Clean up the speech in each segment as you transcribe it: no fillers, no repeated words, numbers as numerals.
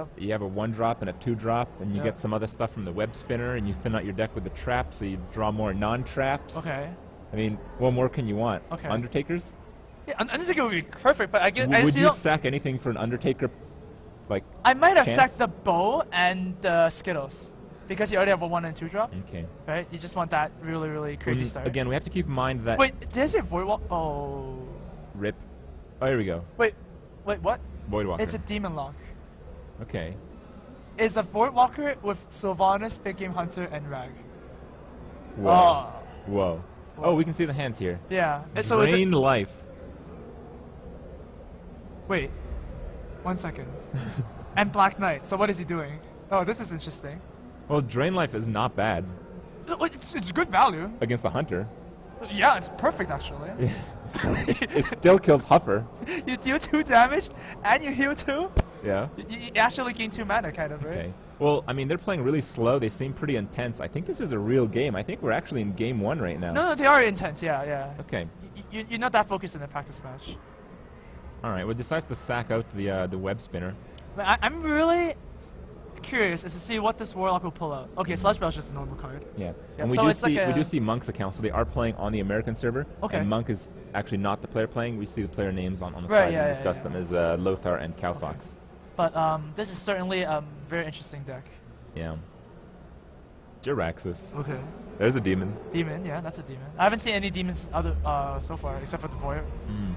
Yep. You have a 1-drop and a 2-drop, and you get some other stuff from the web spinner, and you thin out your deck with the trap, so you draw more non-traps. Okay. I mean, what more can you want? Okay. Undertakers? Yeah, Undertaker would be perfect, but I guess Would you sack anything for an Undertaker? Like I might have chance? sacked the bow and the Skittles because you already have a 1 and 2 drop. Okay. Right? You just want that really, really crazy start. Again, we have to keep in mind that. Wait, did I say Void Walk? Oh. Rip. Oh, here we go. Wait, what? Void Walker. It's a Demon Lock. Okay. It's a Void Walker with Sylvanas, Big Game Hunter, and Rag. Whoa. Oh. Whoa. Oh, we can see the hands here. Yeah. So is it Drain life. Wait. 1 second. And Black Knight. So what is he doing? Oh, this is interesting. Well, drain life is not bad It's good value. against the hunter. Yeah, it's perfect actually. It still kills Huffer. You deal 2 damage and you heal 2. Yeah. You actually gain 2 mana, kind of, right? Okay. Well, I mean, they're playing really slow. They seem pretty intense. I think this is a real game. I think we're actually in game 1 right now. No, they are intense. Yeah. Okay. You're not that focused in a practice match. All right. Well, decides to sack out the web spinner. But I'm really curious as to see what this Warlock will pull out. Okay, Sludge Bell's just a normal card. Yeah. Yeah, And so it's like we do see Monk's account, so they are playing on the American server. Okay. And Monk is actually not the player playing. We see the player names on the Right, side yeah, and discuss yeah. them as Lothar and Kowfox. Okay. But this is certainly a very interesting deck. Yeah. Jiraxxus. Okay. There's a demon. Demon, yeah, that's a demon. I haven't seen any demons other so far, except for the Void. Mm.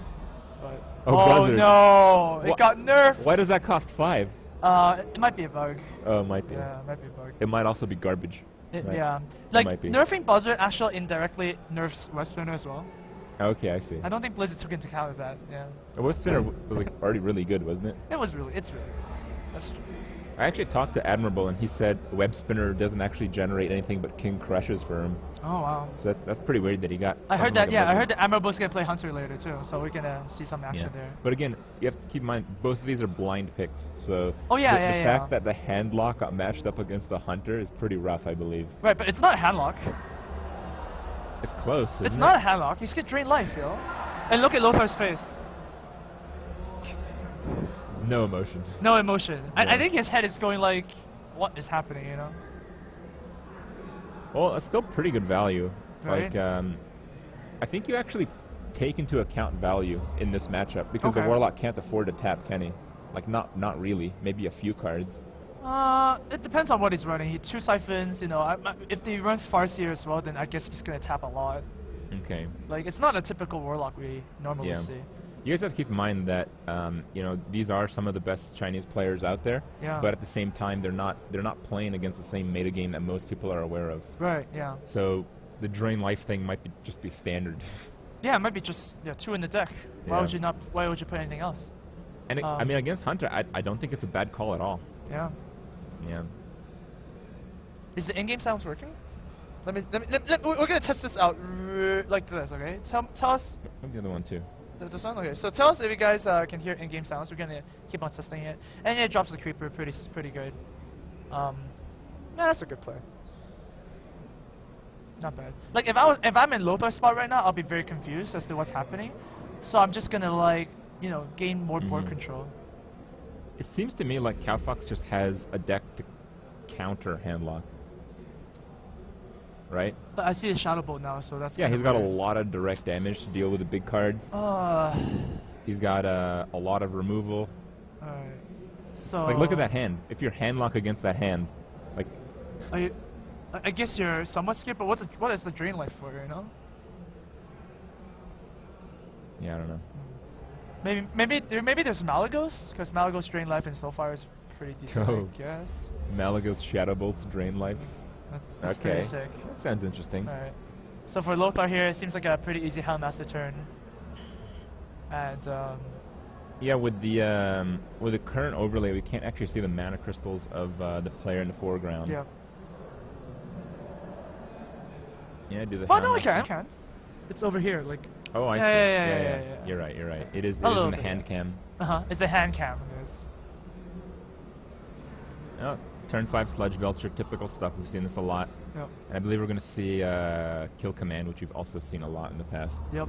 But Oh, Buzzard. no! It got nerfed! Why does that cost 5? It might be a bug. Oh, it might be. Yeah, it might be a bug. It might also be garbage. Right. Yeah. might Like, be. nerfing Buzzard actually indirectly nerfs Web Spinner as well. Okay, I see. I don't think Blizzard took into account that, yeah. The web spinner was like already really good, wasn't it? It's really good. That's true. I actually talked to Admirable, and he said web spinner doesn't actually generate anything but king crushes for him. Oh, wow. So that's pretty weird that he got. I heard something that, like a yeah, I Buzzard. heard that Admirable's gonna play Hunter later too, so we're gonna see some action there. But again, you have to keep in mind both of these are blind picks. So Oh, yeah, the fact that the handlock got matched up against the hunter is pretty rough, I believe. Right, but it's not a handlock. It's close. It's isn't not it? a handlock. He's gonna drain life, yo. And look at Lothar's face. No emotion. No emotion. Yeah. I think his head is going like, what is happening, you know? Well, it's still pretty good value. Right. Like, I think you actually take into account value in this matchup because the Okay. Warlock can't afford to tap, can he? Like, not really. Maybe a few cards. It depends on what he's running. He 2 siphons, you know. If he runs Farseer as well, then I guess he's gonna tap a lot. Okay. Like, it's not a typical Warlock we normally Yeah. see. You guys have to keep in mind that you know, these are some of the best Chinese players out there. Yeah. But at the same time, they're not playing against the same metagame that most people are aware of. Right, yeah. So the drain life thing might just be standard. Yeah, it might be just 2 in the deck. Why Yeah. would you not? Why would you put anything else? And I mean, against Hunter, I don't think it's a bad call at all. Yeah. Yeah. Is the in-game sounds working? We're gonna test this out like this, okay? Tell us Maybe the other one too. this one. Okay, so tell us if you guys can hear in-game sounds. We're gonna keep on testing it, and it drops the creeper pretty good. Yeah, that's a good play. Not bad. Like if I'm in Lothar's spot right now, I'll be very confused as to what's happening. So I'm just gonna like gain more board control. It seems to me like Kowfox just has a deck to counter handlock. Right? But I see the Shadow Bolt now, so that's Yeah, kinda he's got a weird. lot of direct damage to deal with the big cards. He's got a lot of removal. Alright. So Like, look at that hand. If you're handlock against that hand, like... I guess you're somewhat scared, but what is the drain life for, you know? Yeah, I don't know. Maybe there's Malagos, because Malagos drain life in so far is pretty decent, Oh. I guess. Malagos Shadow Bolts drain lives. That's pretty sick. That sounds interesting. Alright. So for Lothar here, it seems like a pretty easy Hellmaster turn. And Yeah, with the current overlay, we can't actually see the mana crystals of the player in the foreground. yeah. Yeah, do the. Oh no, we hammer. can. It's over here, like. Oh, I see. Yeah. You're right. You're right. It is A in little the bit, hand yeah. cam. It's the hand cam. It is. Oh, turn 5 Sludge Belcher, typical stuff. We've seen this a lot. Yep. And I believe we're going to see Kill Command, which we've also seen a lot in the past. Yep.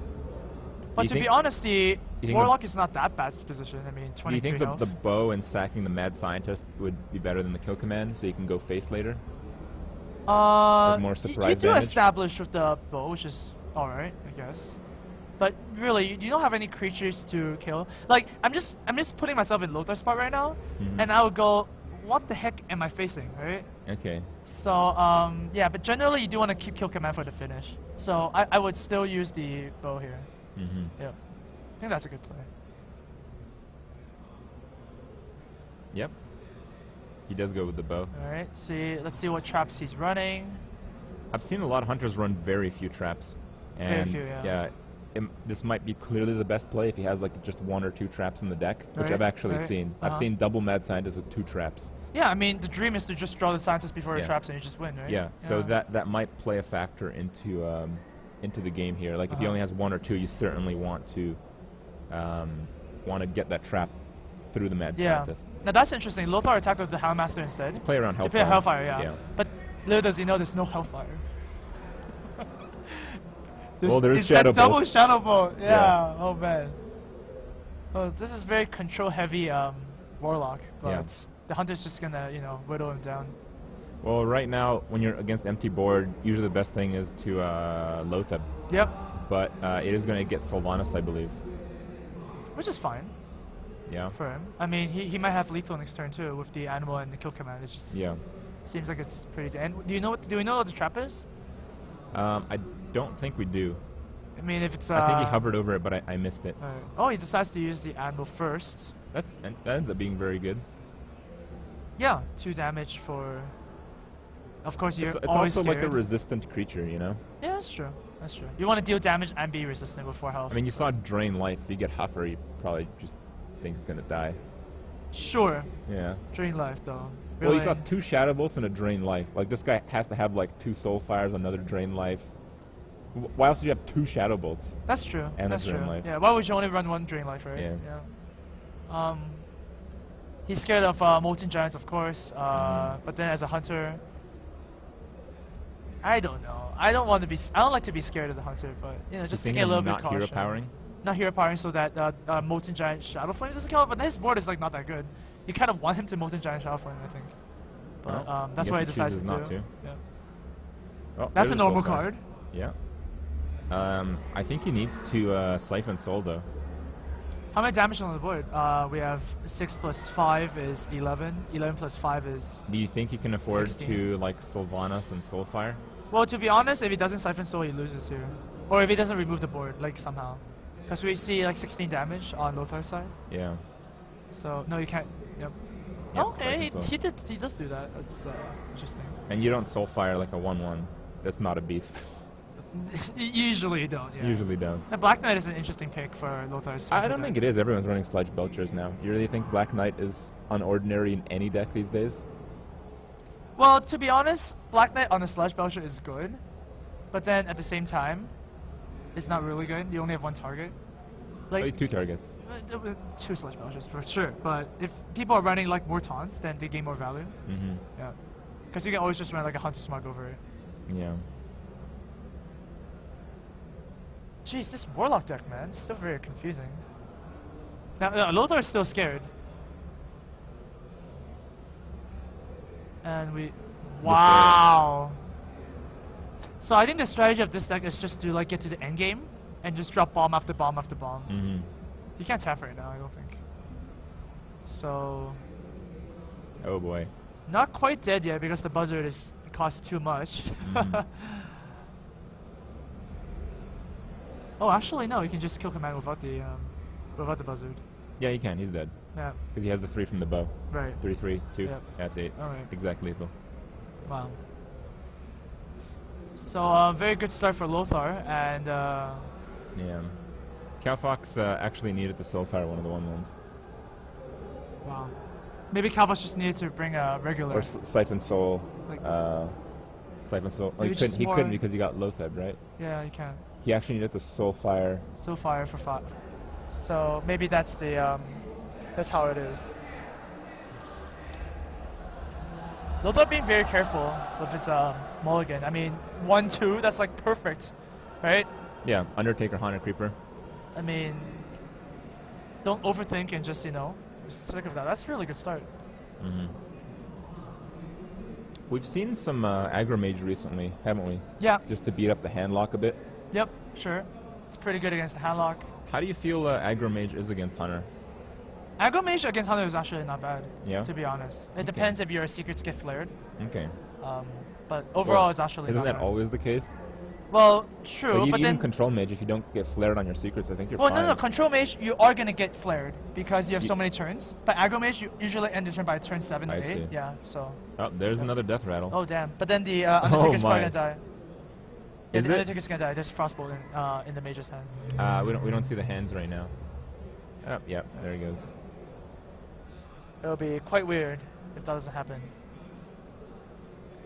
But to be honest, the Warlock is not that bad position. I mean, 23 Do you think health. the bow and sacking the Mad Scientist would be better than the kill command, so you can go face later? Like more surprise you do damage? establish with the bow, which is alright, I guess. But really, you don't have any creatures to kill. Like, I'm just putting myself in Lothar's spot right now, and I would go, what the heck am I facing, right? Okay. So, yeah, but generally you do want to keep kill command for the finish. So I would still use the bow here. Yeah, I think that's a good play. Yep. He does go with the bow. All right, let's see what traps he's running. I've seen a lot of hunters run very few traps. And very few, yeah. This might be clearly the best play if he has like just 1 or 2 traps in the deck, which I've actually seen. I've seen double Mad Scientist with 2 traps. Yeah, I mean, the dream is to just draw the Scientist before the traps and you just win, right? Yeah, so that might play a factor into the game here. Like if he only has 1 or 2, you certainly want to get that trap through the Mad Scientist. Now that's interesting. Lothar attacked with the Houndmaster instead. Play around Hellfire. To play Hellfire, yeah. But little does he know there's no Hellfire. Well, there is Shadow Bolt. Double Shadow Bolt. Yeah. Oh man. Well, this is very control heavy Warlock, but the Hunter's just gonna whittle him down. Well, right now when you're against empty board, usually the best thing is to Lothar. Yep. But it is gonna get Sylvanas, I believe. Which is fine. Yeah. For him. I mean, he might have lethal next turn too with the animal and the kill command. It just seems like it's pretty easy. And do we know what the trap is? I don't think we do. I mean, if it's I think he hovered over it, but I missed it. Oh, he decides to use the animal first. That ends up being very good. Yeah, 2 damage for. Of course, you're it's always also scared. like a resistant creature, you know? Yeah, that's true. That's true. You want to deal damage and be resistant with 4 health. I mean, you saw Drain Life. If you get Huffer, you probably just think it's gonna die. Sure. Yeah. Drain life though. Really? Well, you saw 2 Shadow Bolts and a Drain Life. Like this guy has to have like 2 Soul Fires, another Drain Life. Why else do you have 2 Shadow Bolts? That's true. And that's a Drain true. Life. Yeah. Why would you only run 1 Drain Life, right? Yeah. He's scared of Molten Giants, of course. But then as a hunter, I don't know. I don't like to be scared as a hunter, but just taking a little bit caution. Not hero powering. Not hero powering, so that Molten Giant Shadow Flame doesn't come up. But his board is like not that good. You kind of want him to Molten Giant Shadow Flame, I think. But that's why he decides to do. Yeah. Oh, that's a normal card. Yeah. I think he needs to Siphon Soul though. How many damage on the board? We have 6 plus 5 is 11. 11 plus 5 is. Do you think he can afford 16. to like Sylvanas and Soulfire? Well, to be honest, if he doesn't Siphon Soul, he loses here, or if he doesn't remove the board, like somehow, because we see like 16 damage on Lothar's side. Yeah. So no, you can't. Yep. Okay, he does do that. That's interesting. And you don't Soulfire like a 1/1. That's not a beast. Usually you don't. Yeah. Usually don't. The Black Knight is an interesting pick for Lothar's. I don't think it is. Everyone's running Sludge Belchers now. You really think Black Knight is unordinary in any deck these days? Well, to be honest, Black Knight on a Sludge Belcher is good, but then at the same time, it's not really good. You only have 1 target. Like 2 targets. 2 Sludge Belchers for sure. But if people are running like more taunts, then they gain more value. Yeah, because you can always just run like a Hunter Smug over it. Yeah. Jeez, this Warlock deck, man, it's still very confusing. Now, Lothar is still scared. And wow. So I think the strategy of this deck is just to like get to the end game and just drop bomb after bomb after bomb. You can't tap right now, I don't think. So. Oh boy. Not quite dead yet because the buzzard costs too much. Oh, actually no, you can just kill command without the buzzard. Yeah, you can. He's dead. Yeah. Because he has the 3 from the bow. Right. 3, 3, 2. Yep. That's 8. All right. Exactly lethal. Wow. So very good start for Lothar, and yeah. Kowfox actually needed the Soulfire, one of the 1/1s. Wow. Maybe Kowfox just needed to bring a regular. Or Siphon Soul. Like Siphon Soul. Well, he couldn't because he got Lothar, right? Yeah, he can. He actually needed the Soulfire. Soulfire for 5. So maybe that's the that's how it is. Lothar being very careful with his mulligan. I mean, 1/2, that's like perfect, right? Yeah, Undertaker, Haunted Creeper. I mean, don't overthink and just, you know, stick with that. That's a really good start. Mm-hmm. We've seen some aggro mage recently, haven't we? Yeah. Just to beat up the handlock a bit. Yep, sure. It's pretty good against the handlock. How do you feel aggro mage is against Hunter? Aggro mage against Hunter is actually not bad, Yeah? to be honest. It depends if your secrets get flared. Okay. But overall, Well, it's actually isn't not that bad. always the case? Well, true, Like, but even then... control mage, if you don't get flared on your secrets, I think you're Well, fine. no, control mage, you are going to get flared because you have so many turns. But aggro mage, you usually end the turn by turn 7 or I 8. see. Yeah, so... Oh, there's another death rattle. Oh, damn. But then the Undertaker's my. probably going to die. Yeah, Is the it? Undertaker's going to die. There's Frostbolt in the mage's hand. We don't see the hands right now. Oh, yeah, there he goes. It'll be quite weird if that doesn't happen.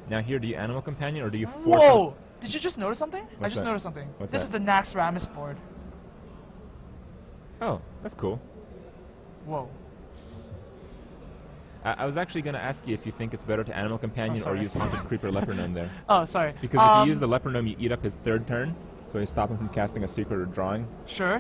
Now here, do you animal companion or do you force Whoa! Did you just notice something? I What's just that? noticed something. What's This that? is the Nax Ramus board. Oh, that's cool. Whoa. I was actually going to ask you if you think it's better to animal companion or sorry. use haunted creeper leper gnome there. Oh, sorry. Because if you use the leper gnome, you eat up his 3rd turn, so you stop him from casting a secret or drawing. Sure.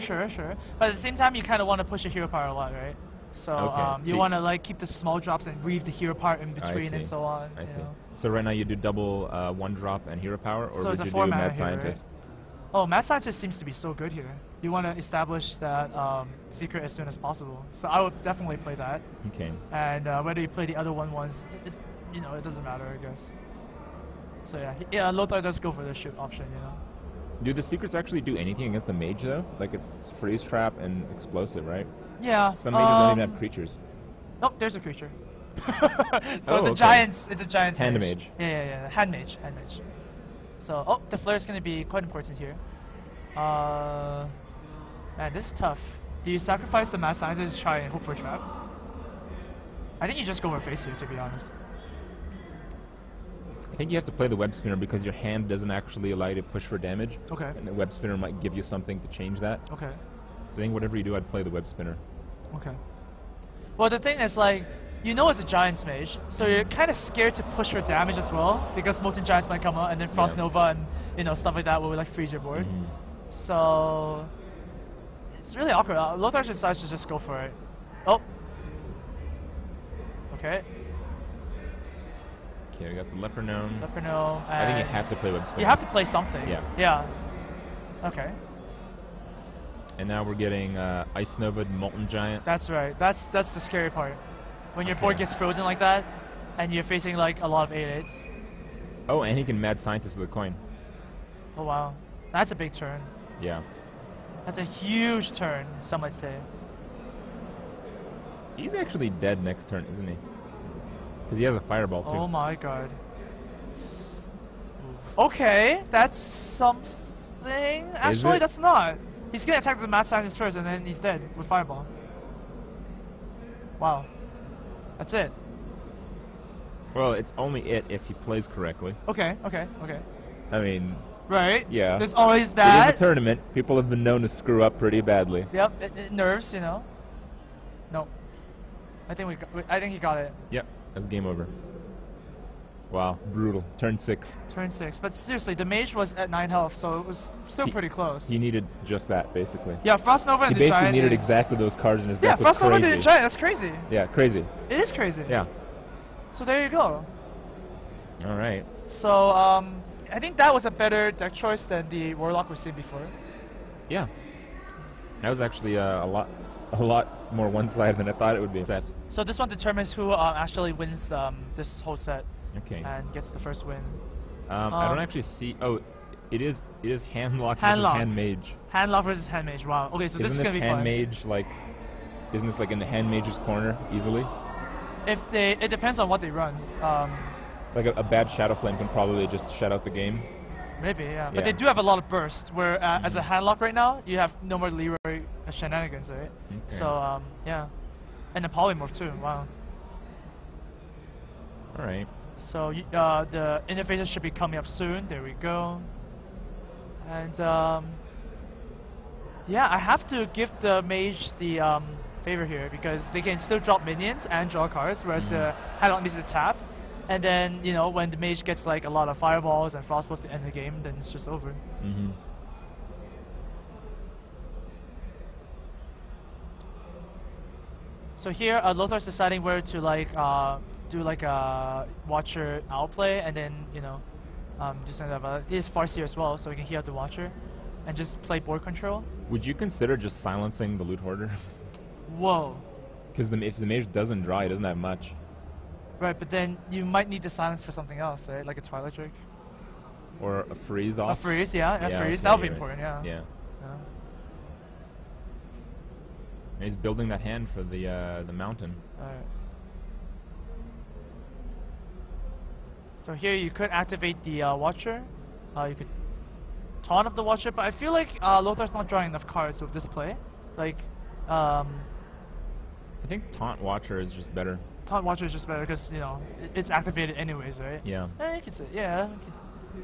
But at the same time, you kind of want to push your hero power a lot, right? So Okay. you want to like keep the small drops and weave the hero power in between and see. so on. I you see. know. So right now you do double 1-drop and hero power, or So would it's a you 4 do mana mad hero, right? scientist? Oh, Mad Scientist seems to be so good here. You want to establish that secret as soon as possible. So I would definitely play that. Okay. And whether you play the other one once, you know, it doesn't matter, I guess. So yeah, Lothar does go for the shoot option, you know. Do the secrets actually do anything against the mage though? Like it's freeze trap and explosive, right? Yeah. Some mages don't even have creatures. Oh, there's a creature. So Oh, it's a okay. giant's. It's a giant's Hand mage. mage. Yeah. Hand mage. So the flare is gonna be quite important here. Man, this is tough. Do you sacrifice the Mad Scientist to try and hope for a trap? I think you just go for face here, to be honest. I think you have to play the web spinner because your hand doesn't actually allow you to push for damage. Okay. And the web spinner might give you something to change that. Okay. So I think whatever you do, I'd play the web spinner. Okay. Well, the thing is, like, you know it's a Giant's Mage, so you're kind of scared to push for damage as well, because Molten Giants might come out, and then Frost Yeah. Nova and, you know, stuff like that will, like, freeze your board. Mhm. So... it's really awkward. Lothar decides to just go for it. Oh! Okay. Okay, we got the leper gnome. Leperno, I think you and have to play web spinner. you have to play something. Yeah. Yeah. Okay. And now we're getting Ice Nova, Molten Giant. That's right. That's the scary part. When your board Okay. gets frozen like that, and you're facing, like, a lot of 8/8s. Oh, and he can Mad Scientist with a coin. Oh, wow. That's a big turn. Yeah. That's a huge turn, some might say. He's actually dead next turn, isn't he? Because he has a fireball, too. Oh my god. Okay, that's something. Actually, it? that's not. He's gonna attack the Mad Scientist first, and then he's dead with fireball. Wow. That's it. Well, it's only it if he plays correctly. Okay. I mean, Right? yeah. There's always It is that. a tournament. People have been known to screw up pretty badly. Yep, it nerves, you know. No. I think he got it. Yep, that's game over. Wow, brutal. Turn 6. Turn 6. But seriously, the mage was at 9 health, so it was still He- pretty close. He needed just that, basically. Yeah, Frost Nova and He the basically Giant needed is- exactly those cards in his Yeah, deck. Frost Nova and Crazy. the Giant, that's crazy. Yeah, crazy. It is crazy. Yeah. So there you go. All right. So I think that was a better deck choice than the Warlock we've seen before. Yeah. That was actually a lot more one-sided than I thought it would be. Set. So this one determines who actually wins this whole set Okay. and gets the first win. I don't actually see. Oh, it is handlock versus Handlock. hand mage. Handlock versus Hand Mage. Wow. Okay, so this is Isn't gonna this be hand fun. mage like? Isn't this like in the hand mage's corner easily? It depends on what they run. Like a bad Shadow Flame can probably just shut out the game. Maybe, yeah. But Yeah. they do have a lot of burst, where as a handlock right now, you have no more Leroy shenanigans, right? Okay. So, yeah. And the polymorph too, wow. All right. So, the interfaces should be coming up soon. There we go. And, yeah, I have to give the mage the favor here, because they can still drop minions and draw cards, whereas the handlock needs to tap. And then, you know, when the mage gets like a lot of fireballs and frostbolts to end the game, then it's just over. Mm-hmm. So here, Lothar's deciding where to like do like a Watcher outplay, and then do something about it. He is Farseer as well, so he can heal out the Watcher, and just play board control. Would you consider just silencing the Loot Hoarder? Whoa. Because if the mage doesn't draw, he doesn't have much. Right, but then you might need the silence for something else, right? Like a Twilight Drake. Or a freeze off. A freeze, yeah, a freeze. Okay, That would be right. important, yeah. Yeah. And he's building that hand for the mountain. Alright. So here you could activate the Watcher. You could taunt up the Watcher, but I feel like Lothar's not drawing enough cards with this play. Like, I think Taunt Watcher is just better. Taunt Watcher is just better because it's activated anyways, right? Yeah. I can say, yeah.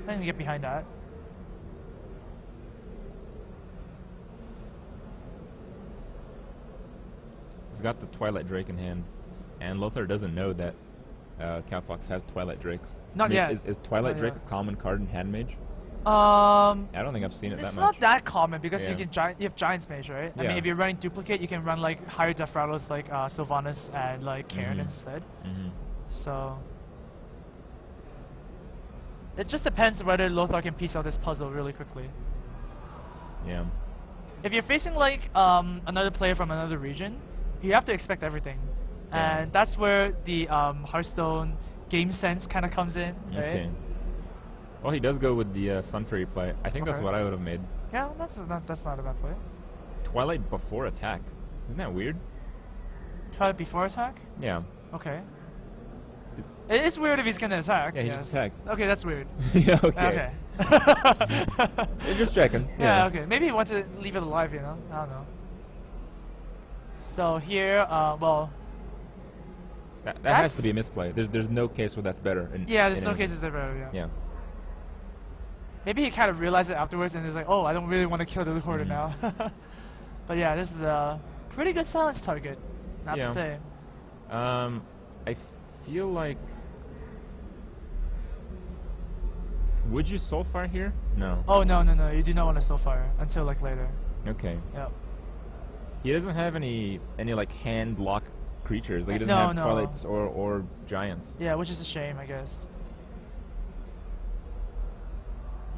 I can get behind that. He's got the Twilight Drake in hand, and Lothar doesn't know that Kowfox has Twilight Drakes. Not yet. Is Twilight Drake a common card in Hand Mage? I don't think I've seen it that much. It's not that common because Yeah. you have Giant's Mage, right? I Yeah. mean, if you're running Duplicate, you can run like higher def rattles like Sylvanas and like Karin Mhm. instead. Mm-hmm. So it just depends whether Lothar can piece out this puzzle really quickly. Yeah. If you're facing like another player from another region, you have to expect everything, Yeah. and that's where the Hearthstone game sense kind of comes in, right? Okay. Well, he does go with the Sun Fury play. I think that's Okay. what I would have made. Yeah, that's not a bad play. Twilight before attack. Isn't that weird? Try it before attack. Yeah. Okay. It is weird if he's gonna attack. Yeah, he yes. just attacked. Okay, that's weird. Yeah, okay. Okay. Just checking. Yeah, okay. Maybe he wants to leave it alive, I don't know. So here, well... That has to be a misplay. There's no case where that's better. Yeah, there's no cases that are better, yeah. Yeah. Maybe he kind of realized it afterwards and is like, oh, I don't really want to kill the Loot Hoarder now. But yeah, this is a pretty good silence target, not to say. I feel like... Would you Soulfire here? No. Oh, no, you do not want to Soulfire until like later. Okay. Yep. He doesn't have any like hand lock creatures. Like he doesn't No, have no. Twilights or Giants. Yeah, which is a shame, I guess.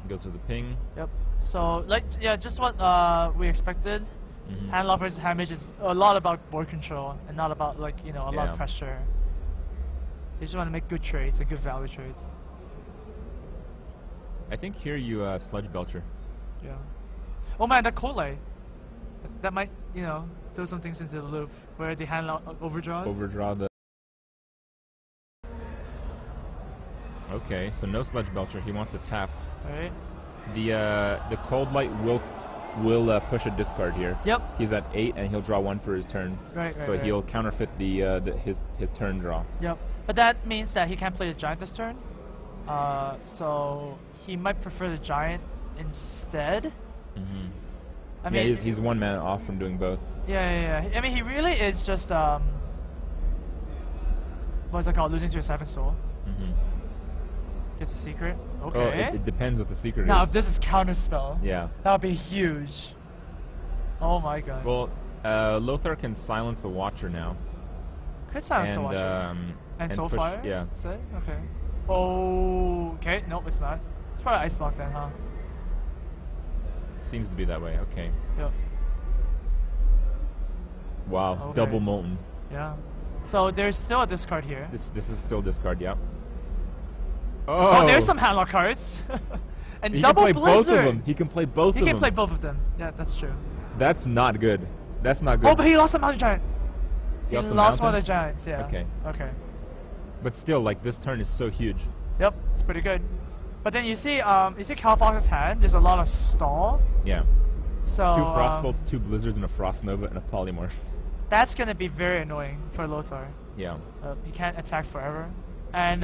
He goes for the ping. Yep. So, like, yeah, just what we expected. Mm-hmm. Hand lock versus hand mage is a lot about board control and not about, like, a lot Yeah. of pressure. You just want to make good trades and good value trades. I think here you Sludge Belcher. Yeah. Oh man, that Cold Light. That might, throw some things into the loop where the hand lock overdraws. Overdraw the... Okay, so no Sludge Belcher. He wants to tap. Right. The Cold Light will push a discard here. Yep. He's at 8 and he'll draw 1 for his turn. Right. So he'll counterfeit his turn draw. Yep. But that means that he can't play the Giant this turn. So he might prefer the Giant instead. Mm-hmm. I mean, he's 1 mana off from doing both. Yeah. I mean, he really is just what's it called? Losing to a 7 soul. Mm-hmm. Gets a secret. Oh, Okay. it depends what the secret Now, is. if this is counterspell, Yeah. that would be huge. Oh my god. Well, Lothar can silence the Watcher now. Could silence the Watcher. And Soulfire? Yeah. Say? Okay. Oh, okay. Nope, it's not. It's probably Ice Block then, huh? Seems to be that way. Okay. Yep. Wow. Okay. Double Molten. Yeah. So there's still a discard here. This is still discard. Yep. Oh, there's some handlock cards. And he double can play Blizzard. both of them. He can play both of them. He can play both of them. Yeah, that's true. That's not good. That's not good. Oh, but he lost the Mountain Giant. He lost the lost one mountain? of the Giants, yeah. Okay. Okay. But still, like, this turn is so huge. Yep, it's pretty good. But then you see Kowfox's hand, there's a lot of stall. Yeah. So 2 Frostbolts, 2 Blizzards, and a Frost Nova, and a Polymorph. that's gonna be very annoying for Lothar. Yeah. He can't attack forever. And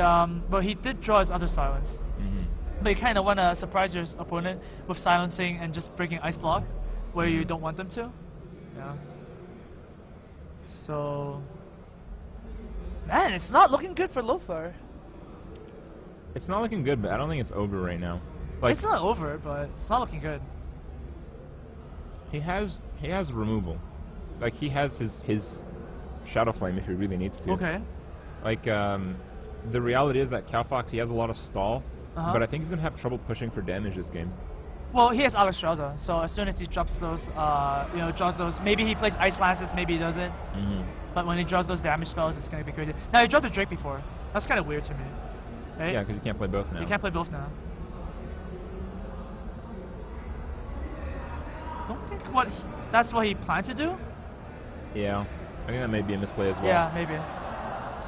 but he did draw his other silence. Mm-hmm. But you kinda wanna surprise your opponent with silencing and just breaking Ice Block where you don't want them to. Yeah. So man, it's not looking good for Lothar. It's not looking good, but I don't think it's over right now. Like, It's not over, but it's not looking good. he has removal. Like, he has Shadow Flame if he really needs to. Okay. Like, the reality is that Kowfox, he has a lot of stall, but I think he's going to have trouble pushing for damage this game. Well, he has Alexstrasza, so as soon as he drops those, draws those, maybe he plays Ice Lances, maybe he doesn't. But when he draws those damage spells, it's going to be crazy. Now, he dropped the Drake before. That's kind of weird to me. Right? Yeah, because you can't play both now. You can't play both now. Don't think that's what he planned to do? Yeah. I think that may be a misplay as well. Yeah, maybe.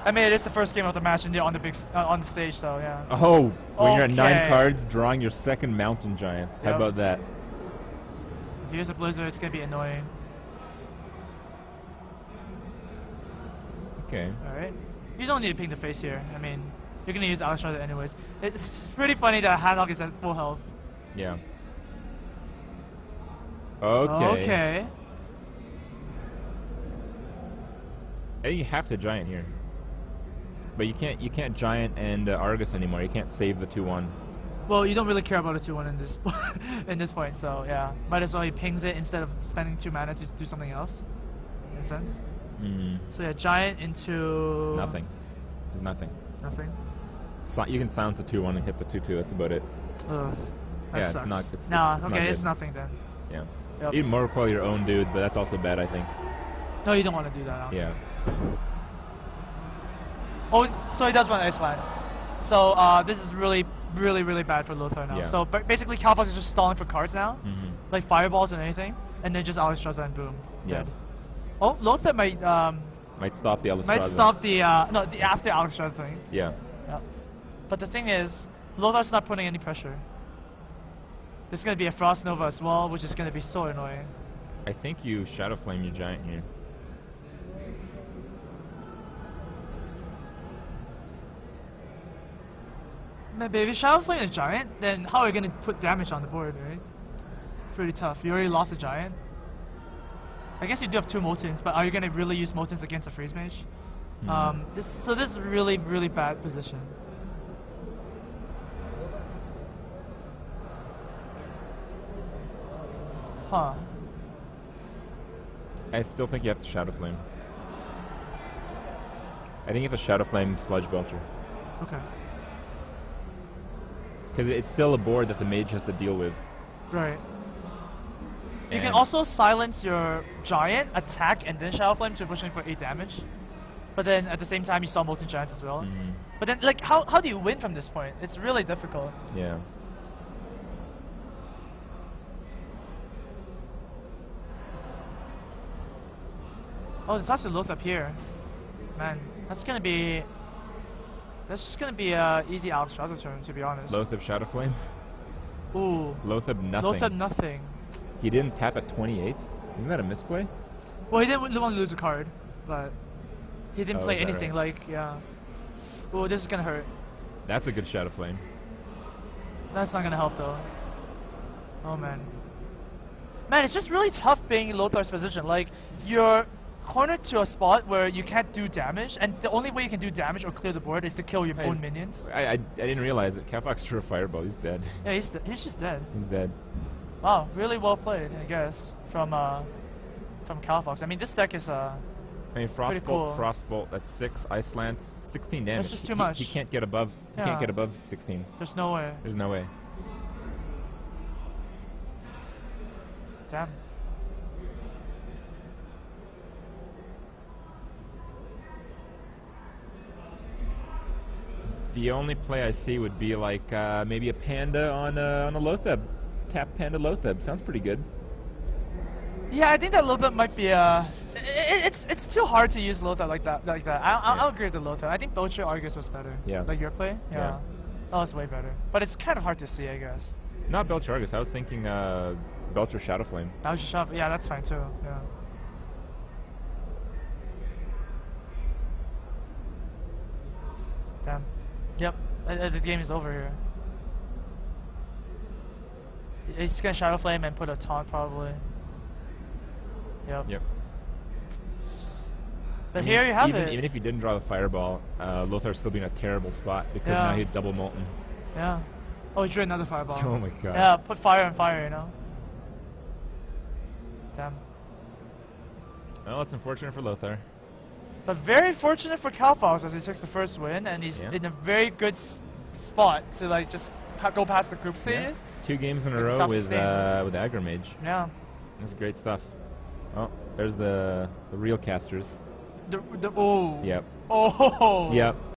I mean, it is the first game of the match and they're on the on the stage, so yeah. Oh, when you're at 9 cards, drawing your second Mountain Giant. How about that? So here's a Blizzard. It's gonna be annoying. Okay. All right. You don't need to ping the face here. I mean, you're gonna use Alexstrasza anyways. It's just pretty funny that Handlock is at full health. Yeah. Okay. Okay. I think you have to Giant here. But you can't Giant and Argus anymore. You can't save the 2-1. Well, you don't really care about a 2-1 in this in this point, so yeah. Might as well he pings it instead of spending 2 mana to do something else. In a sense. So yeah, Giant into nothing. There's nothing. Nothing. You can silence the 2-1 and hit the 2-2. That's about it. Ugh. That yeah, sucks. it's nah, not okay, good. it's nothing then. Yeah. Yep. Even more call your own dude, but that's also bad, I think. No, you don't want to do that. Yeah. Oh, so he does want Ice Lance. So this is really bad for Lothar now. Yeah. So basically, Kowfox is just stalling for cards now, like fireballs and anything, and then just Alexstrasza and boom, dead. Oh, Lothar might stop the Alexstrasza. might stop the after Alexstrasza thing. Yeah. Yeah. But the thing is, Lothar's not putting any pressure. There's gonna be a Frost Nova as well, which is gonna be so annoying. I think you Shadow Flame your Giant here. Maybe if you Shadow Flame a Giant, then how are you gonna put damage on the board, right? It's pretty tough. You already lost a Giant. I guess you do have 2 Moltens, but are you gonna really use Moltens against a Freeze Mage? This is really bad position. Huh. I still think you have to Shadow Flame. I think you have to Shadow Flame Sludge Belcher. Okay. Because it's still a board that the mage has to deal with. Right. You can also silence your Giant, attack, and then Shadow Flame to pushing for 8 damage. But then at the same time, you saw Molten Giants as well. But then, like, how do you win from this point? It's really difficult. Yeah. Oh, there's also Lothar up here. Man, that's just gonna be a easy Alexstrasza turn, to be honest. Lothar Shadow Flame. Ooh. Lothar nothing. Lothar nothing. He didn't tap at 28. Isn't that a misplay? Well, he didn't want to lose a card, but he didn't play anything. Right? Like, yeah. Ooh, this is gonna hurt. That's a good Shadow Flame. That's not gonna help though. Oh man. Man, it's just really tough being in Lothar's position. Like, you're cornered to a spot where you can't do damage, and the only way you can do damage or clear the board is to kill your own minions. I didn't realize it. Kowfox drew a Fireball. He's dead. Yeah, he's just dead. He's dead. Wow, really well played, I guess, from Kowfox. I mean, this deck is I mean, Frostbolt, cool. Frostbolt. That's 6. Ice Lance, 16 damage. That's just too much. He can't get above. He can't get above 16. There's no way. There's no way. Damn. The only play I see would be like maybe a Panda on a Lothar. Tap Panda Lothar. Sounds pretty good. Yeah, I think that Lothar might be it's too hard to use Lothar like that. I'll agree with the Lothar. I think Belcher Argus was better. Yeah. Like your play. Yeah. That was way better. But it's kind of hard to see, I guess. Not Belcher Argus. I was thinking Belcher Shadow Flame. Belcher Shadow. Yeah, that's fine too. Yeah. Damn. Yep. The game is over here. He's gonna Shadow Flame and put a taunt probably. Yep. But here you have it. Even if he didn't draw the Fireball, Lothar's still being a terrible spot because now he'd double Molten. Yeah. Oh, he drew another Fireball. Oh my god. Yeah, put fire on fire, you know? Damn. Well, it's unfortunate for Lothar. But very fortunate for Kowfox as he takes the first win, and he's in a very good spot to like just go past the group stages. 2 games in a row with Aggro Mage. Yeah. That's great stuff. Oh, there's the real casters. Oh. Yep. Oh. Yep.